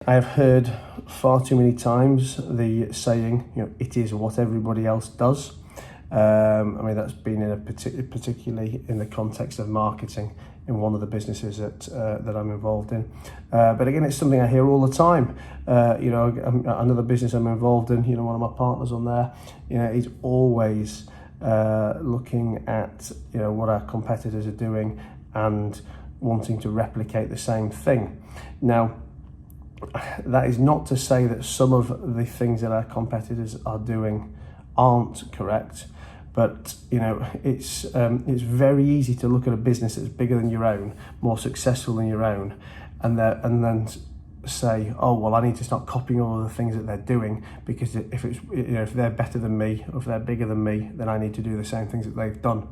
I have heard far too many times the saying, it is what everybody else does. I mean, that's been in particularly in the context of marketing in one of the businesses that I'm involved in. But again, it's something I hear all the time. Another business I'm involved in, one of my partners on there, he's always looking at, what our competitors are doing and wanting to replicate the same thing. Now, that is not to say that some of the things that our competitors are doing aren't correct, but it's very easy to look at a business that's bigger than your own, more successful than your own, and then say, oh well, I need to start copying all of the things that they're doing, because if they're better than me, or if they're bigger than me, then I need to do the same things that they've done.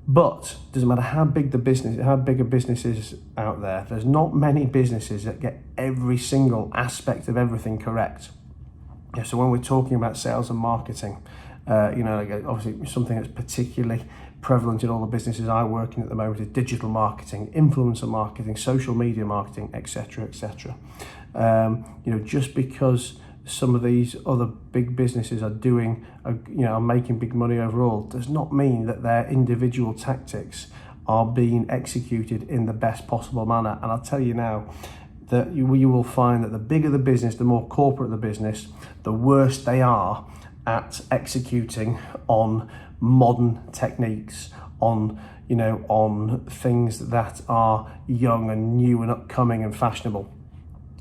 But it doesn't matter how big a business is out there, there's not many businesses that get every single aspect of everything correct. So when we're talking about sales and marketing, obviously something that's particularly prevalent in all the businesses I work in at the moment is digital marketing, influencer marketing, social media marketing, etc., etc. Just because some of these other big businesses are making big money overall, does not mean that their individual tactics are being executed in the best possible manner. And I'll tell you now that you will find that the bigger the business, the more corporate the business, the worse they are at executing on modern techniques, on things that are young and new and upcoming and fashionable.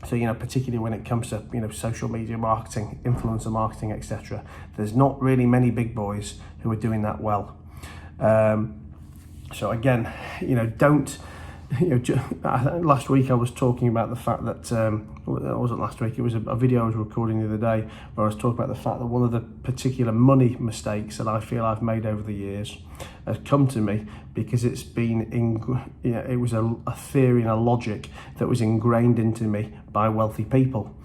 So, particularly when it comes to, social media marketing, influencer marketing, etc. There's not really many big boys who are doing that well. So again, don't, last week I was talking about the fact that, it wasn't last week, it was a video I was recording the other day where I was talking about the fact that one of the particular money mistakes that I feel I've made over the years has come to me because it's been, it was a theory and a logic that was ingrained into me by wealthy people.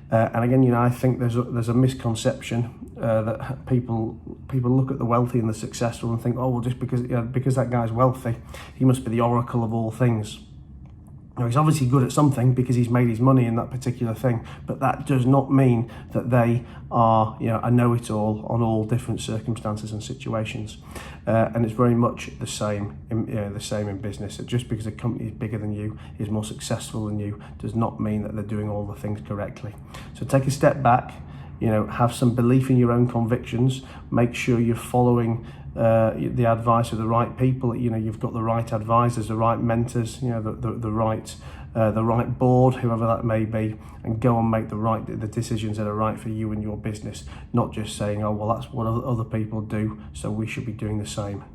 And again, I think there's a misconception that people look at the wealthy and the successful and think, oh well, just because that guy's wealthy, he must be the oracle of all things. Now, he's obviously good at something because he's made his money in that particular thing, but that does not mean that they are, a know-it-all on all different circumstances and situations. And it's very much the same in business. That just because a company is bigger than you, is more successful than you, does not mean that they're doing all the things correctly. So take a step back. Have some belief in your own convictions. Make sure you're following the advice of the right people. You've got the right advisors, the right mentors, the right board, whoever that may be, and go and make the decisions that are right for you and your business. Not just saying, oh well, that's what other people do, so we should be doing the same.